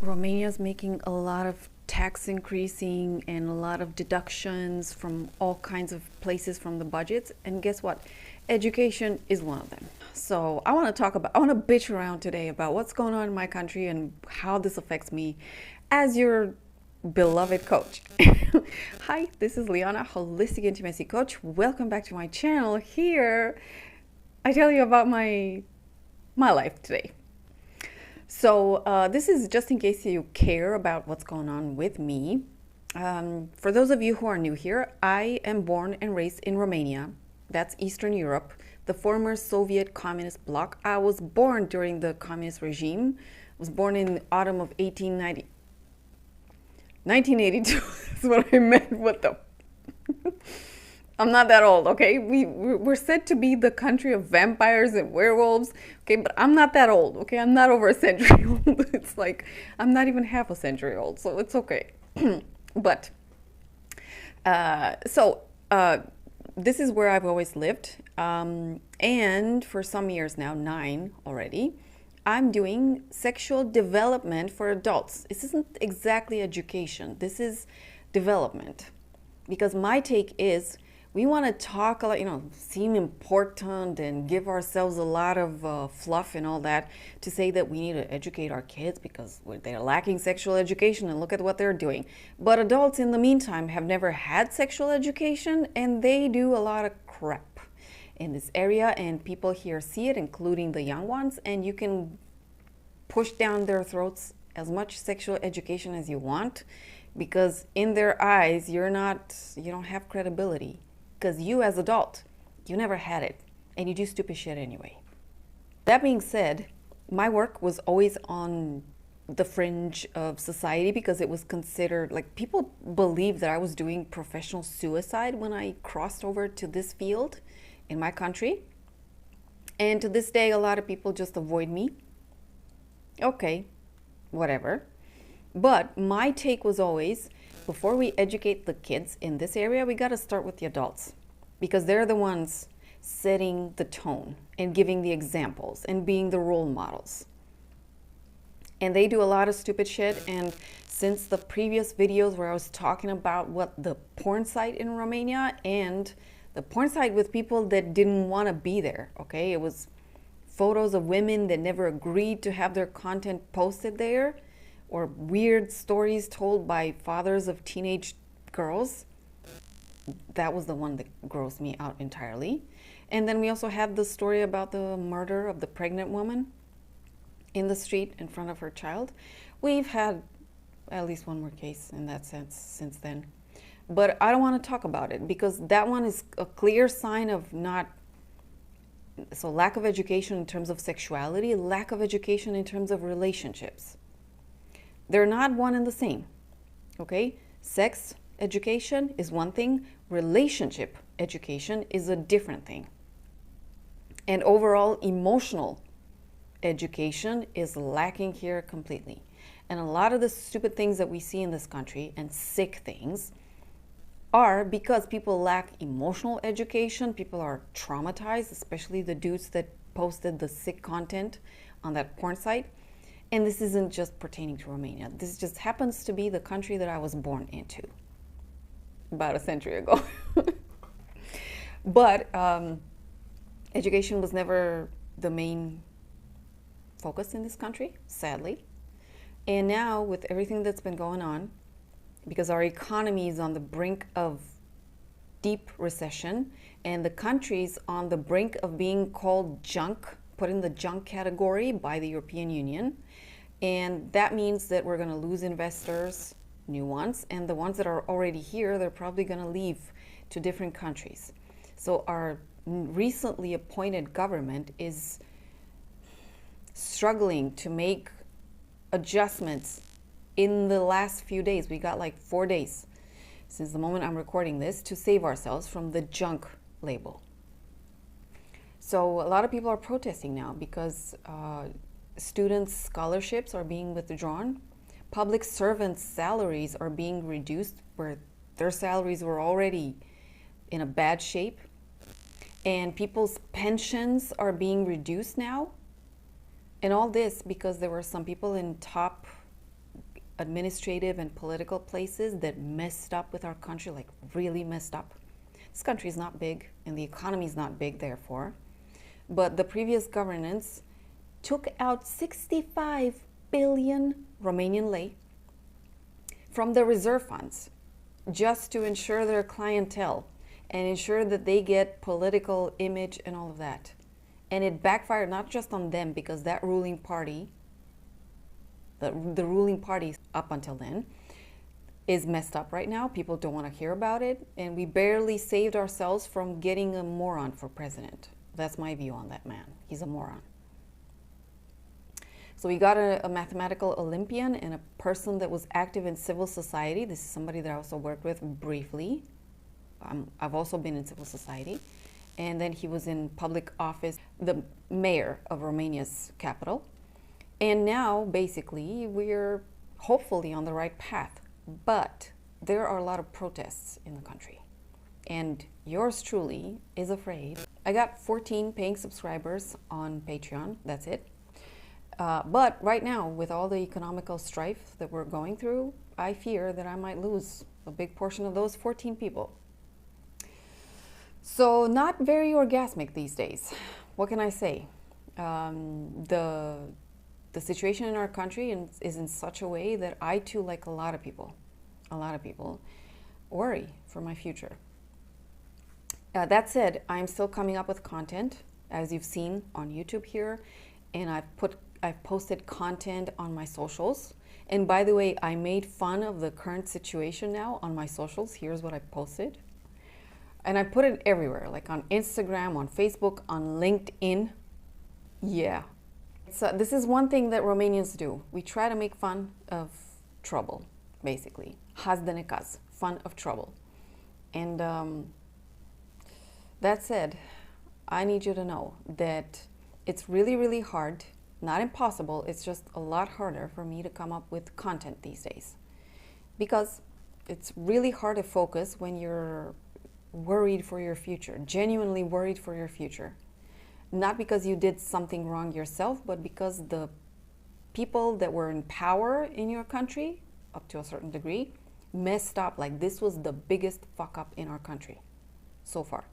Romania is making a lot of tax increasing and a lot of deductions from all kinds of places from the budgets. And guess what? Education is one of them. So I want to bitch around today about what's going on in my country and how this affects me as your beloved coach. Hi, this is Liana, holistic intimacy coach. Welcome back to my channel. Here I tell you about my life today. So this is just in case you care about what's going on with me. For those of you who are new here, I am born and raised in Romania. That's Eastern Europe, the former Soviet communist bloc. I was born during the communist regime. I was born in the autumn of 1982 is what I meant. What the? I'm not that old, okay? We're said to be the country of vampires and werewolves, okay? But I'm not that old, okay? I'm not over a century old. It's like, I'm not even half a century old, so it's okay. But, this is where I've always lived. And for some years now, 9 already, I'm doing sexual development for adults. This isn't exactly education. This is development. Because my take is, we want to talk a lot, seem important and give ourselves a lot of fluff and all that to say that we need to educate our kids because they're lacking sexual education and look at what they're doing. But adults in the meantime have never had sexual education and they do a lot of crap in this area, and people here see it, including the young ones, and you can push down their throats as much sexual education as you want, because in their eyes you don't have credibility, because you as adult, you never had it and you do stupid shit anyway. That being said, my work was always on the fringe of society because it was considered, like, people believed that I was doing professional suicide when I crossed over to this field in my country. And to this day, a lot of people just avoid me. Okay, whatever. But my take was always, before we educate the kids in this area, we got to start with the adults, because they're the ones setting the tone and giving the examples and being the role models. And they do a lot of stupid shit. And since the previous videos where I was talking about what the porn site in Romania, and the porn site with people that didn't want to be there, okay? It was photos of women that never agreed to have their content posted there, or weird stories told by fathers of teenage girls. That was the one that grossed me out entirely. And then we also had the story about the murder of the pregnant woman in the street in front of her child. We've had at least one more case in that sense since then. But I don't want to talk about it because that one is a clear sign of lack of education in terms of sexuality, lack of education in terms of relationships. They're not one and the same, okay? Sex education is one thing, relationship education is a different thing. And overall emotional education is lacking here completely. And a lot of the stupid things that we see in this country, and sick things, are because people lack emotional education. People are traumatized, especially the dudes that posted the sick content on that porn site. And this isn't just pertaining to Romania. This just happens to be the country that I was born into about a century ago. But education was never the main focus in this country, sadly. And now with everything that's been going on, because our economy is on the brink of deep recession and the country's on the brink of being called junk, put in the junk category by the European Union. And that means that we're going to lose investors, new ones, and the ones that are already here, they're probably going to leave to different countries. So our recently appointed government is struggling to make adjustments in the last few days. We got like 4 days since the moment I'm recording this to save ourselves from the junk label. So a lot of people are protesting now because students' scholarships are being withdrawn. Public servants' salaries are being reduced where their salaries were already in a bad shape. And people's pensions are being reduced now. And all this because there were some people in top administrative and political places that messed up with our country, like really messed up. This country is not big and the economy is not big, therefore. But the previous governance took out 65 billion Romanian lei from the reserve funds just to ensure their clientele and ensure that they get political image and all of that. And it backfired not just on them, because that ruling party, the ruling party up until then, is messed up right now. People don't want to hear about it. And we barely saved ourselves from getting a moron for president. That's my view on that man. He's a moron. So we got a mathematical Olympian and a person that was active in civil society. This is somebody that I also worked with briefly. I've also been in civil society. And then he was in public office, the mayor of Romania's capital. And now, basically, we're hopefully on the right path. But there are a lot of protests in the country. And yours truly is afraid. I got 14 paying subscribers on Patreon. That's it. But right now, with all the economical strife that we're going through, I fear that I might lose a big portion of those 14 people. So not very orgasmic these days. What can I say? The situation in our country is in such a way that I too, like a lot of people, worry for my future. That said, I'm still coming up with content, as you've seen on YouTube here, and I've posted content on my socials. And by the way, I made fun of the current situation now on my socials. Here's what I posted. And I put it everywhere, like on Instagram, on Facebook, on LinkedIn. Yeah. So this is one thing that Romanians do. We try to make fun of trouble, basically. Haz de necaz, fun of trouble. And that said, I need you to know that it's really, really hard, not impossible, it's just a lot harder for me to come up with content these days. Because it's really hard to focus when you're worried for your future, genuinely worried for your future. Not because you did something wrong yourself, but because the people that were in power in your country, up to a certain degree, messed up. Like, this was the biggest fuck up in our country so far.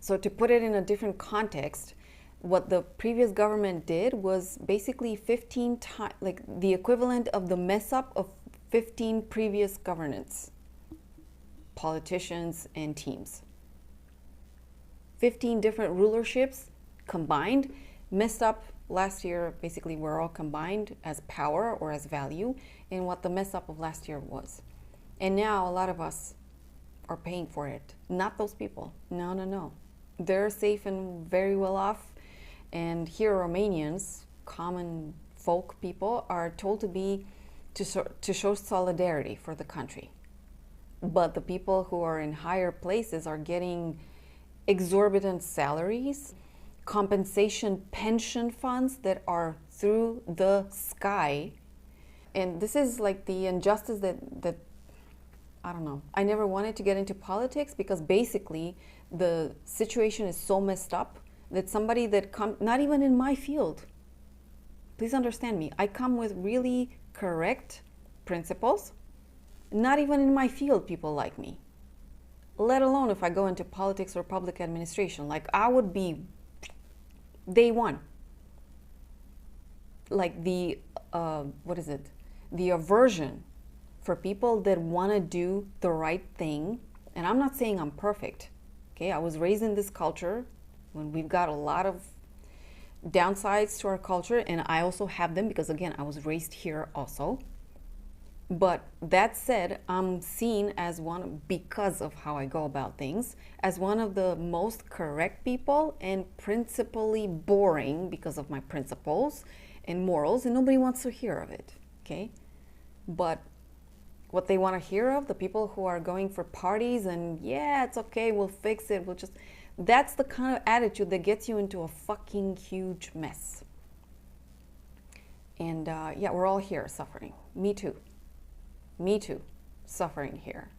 So to put it in a different context, what the previous government did was basically 15 times, like the equivalent of the mess up of 15 previous governance, politicians and teams. 15 different rulerships combined, messed up last year. Basically, we're all combined as power or as value in what the mess up of last year was. And now a lot of us are paying for it. Not those people. No, no, no. They're safe and very well off. And here Romanians, common folk people, are told to show solidarity for the country. But the people who are in higher places are getting exorbitant salaries, compensation pension funds that are through the sky. And this is like the injustice that I don't know. I never wanted to get into politics because basically the situation is so messed up that somebody that not even in my field, please understand me, I come with really correct principles. Not even in my field people like me, let alone if I go into politics or public administration. Like, I would be day one. Like the the aversion for people that want to do the right thing. And I'm not saying I'm perfect, okay? I was raised in this culture when we've got a lot of downsides to our culture, and I also have them because, again, I was raised here also. But that said, I'm seen as one, because of how I go about things, as one of the most correct people, and principally boring because of my principles and morals, and nobody wants to hear of it, okay? But what they want to hear of, the people who are going for parties and, yeah, it's okay, we'll fix it, we'll just, that's the kind of attitude that gets you into a fucking huge mess. And yeah, we're all here suffering. Me too. Me too, suffering here.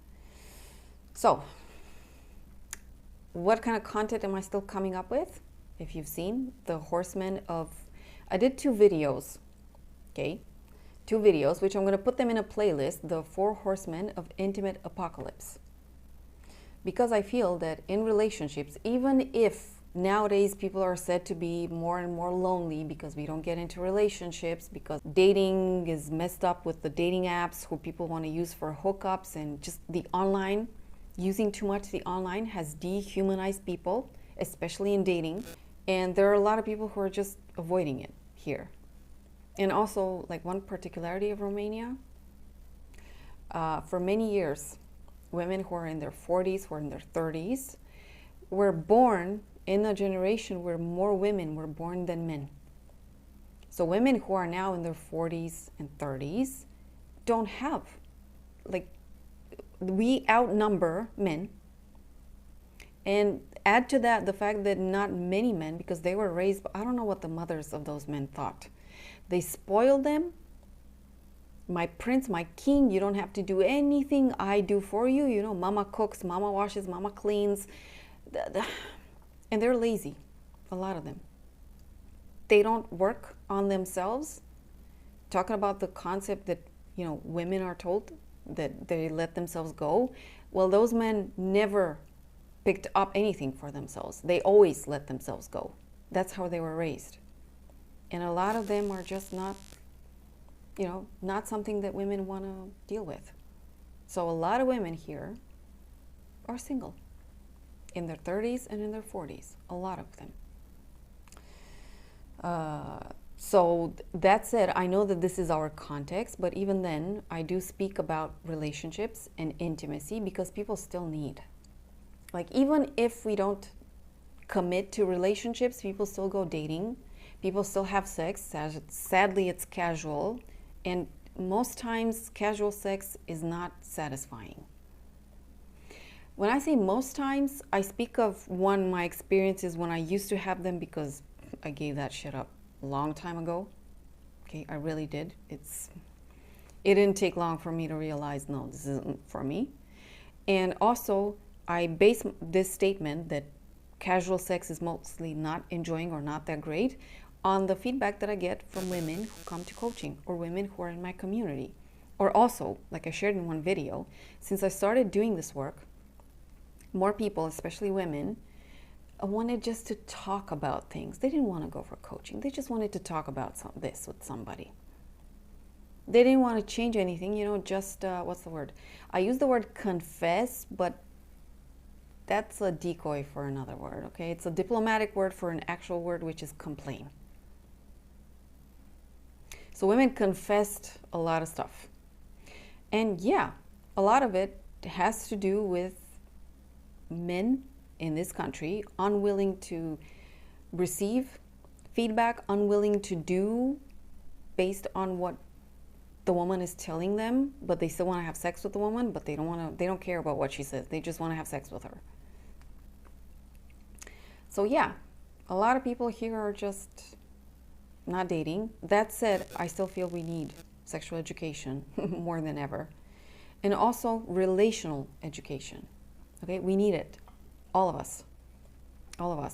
So, what kind of content am I still coming up with? If you've seen the Horsemen of, I did 2 videos, okay? two videos, which I'm going to put them in a playlist, the 4 Horsemen of Intimate Apocalypse. Because I feel that in relationships, even if nowadays people are said to be more and more lonely because we don't get into relationships, because dating is messed up with the dating apps who people want to use for hookups, and just the online, using too much the online has dehumanized people, especially in dating. And there are a lot of people who are just avoiding it here. And also, like, one particularity of Romania, for many years, women who are in their 40s, who are in their 30s, were born in a generation where more women were born than men. So women who are now in their 40s and 30s don't have, like, we outnumber men. And add to that the fact that not many men, because they were raised, I don't know what the mothers of those men thought. They spoiled them. My prince, my king, you don't have to do anything, I do for you. You know, mama cooks, mama washes, mama cleans. And they're lazy, a lot of them. They don't work on themselves. Talking about the concept that, you know, women are told that they let themselves go. Well, those men never picked up anything for themselves. They always let themselves go. That's how they were raised. And a lot of them are just not, you know, not something that women want to deal with. So a lot of women here are single. In their 30s and in their 40s, a lot of them. So that said, I know that this is our context, but even then, I do speak about relationships and intimacy because people still need. Like, even if we don't commit to relationships, people still go dating, people still have sex. Sadly, it's casual, and most times casual sex is not satisfying. When I say most times, I speak of my experiences when I used to have them, because I gave that shit up a long time ago. Okay, I really did. It didn't take long for me to realize, no, this isn't for me. And also, I base this statement that casual sex is mostly not enjoying or not that great on the feedback that I get from women who come to coaching or women who are in my community. Or also, like I shared in one video, since I started doing this work, more people, especially women, wanted just to talk about things. They didn't want to go for coaching. They just wanted to talk about this with somebody. They didn't want to change anything, you know, just, what's the word? I use the word confess, but that's a decoy for another word, okay? It's a diplomatic word for an actual word, which is complain. So women confessed a lot of stuff. And yeah, a lot of it has to do with men in this country unwilling to receive feedback, unwilling to do based on what the woman is telling them, but they still want to have sex with the woman, but they don't care about what she says. They just want to have sex with her. So yeah, a lot of people here are just not dating. That said, I still feel we need sexual education more than ever. And also relational education. Okay, we need it. All of us.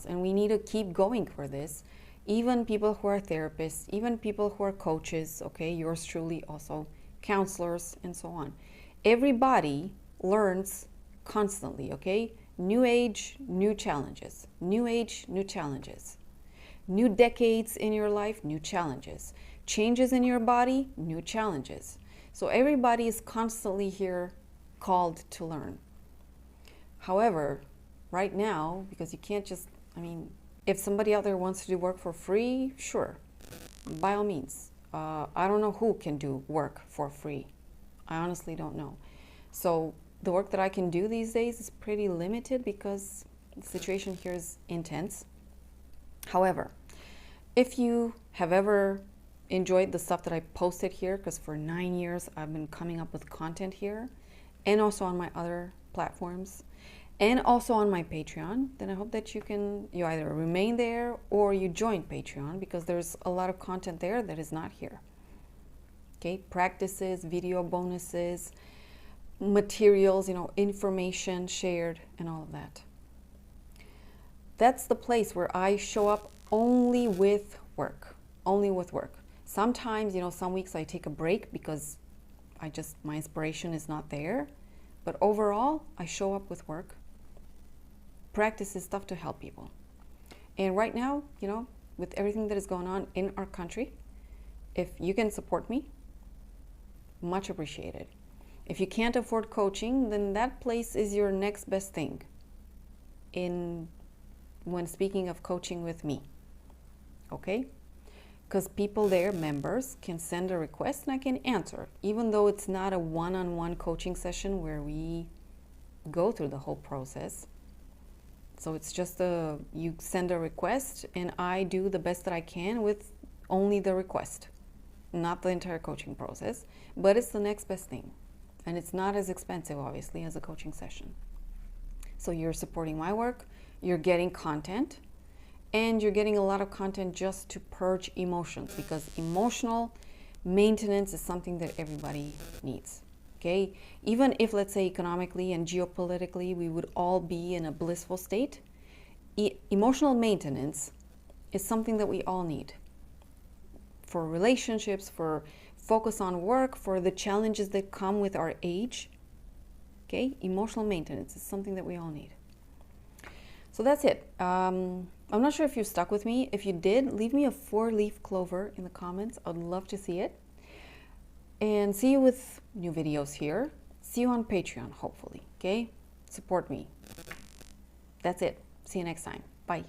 And we need to keep going for this. Even people who are therapists, even people who are coaches, okay, yours truly also, counselors, and so on. Everybody learns constantly, okay? New age, new challenges. New age, new challenges. New decades in your life, new challenges. Changes in your body, new challenges. So everybody is constantly here called to learn. However, right now, because you can't just, if somebody out there wants to do work for free, sure, by all means. I don't know who can do work for free. I honestly don't know. So the work that I can do these days is pretty limited because the situation here is intense. However, if you have ever enjoyed the stuff that I posted here, because for 9 years I've been coming up with content here, and also on my other platforms, and also on my Patreon, then I hope that you either remain there or you join Patreon, because there's a lot of content there that is not here. Okay, practices, video bonuses, materials, information shared, and all of that. That's the place where I show up only with work, Sometimes, some weeks I take a break because my inspiration is not there. But overall, I show up with work. Practice is stuff to help people. And right now, with everything that is going on in our country, if you can support me, much appreciated. If you can't afford coaching, then that place is your next best thing when speaking of coaching with me. Okay? Because people there, members, can send a request and I can answer, even though it's not a one-on-one coaching session where we go through the whole process. So it's just you send a request and I do the best that I can with only the request, not the entire coaching process, but it's the next best thing. And it's not as expensive, obviously, as a coaching session. So you're supporting my work, you're getting content, and you're getting a lot of content just to purge emotions, because emotional maintenance is something that everybody needs. Okay? Even if, let's say, economically and geopolitically, we would all be in a blissful state, emotional maintenance is something that we all need. For relationships, for focus on work, for the challenges that come with our age. Okay? Emotional maintenance is something that we all need. So that's it. I'm not sure if you stuck with me. If you did, leave me a 4-leaf clover in the comments. I'd love to see it. And see you with new videos here. See you on Patreon, hopefully. Okay? Support me. That's it. See you next time. Bye.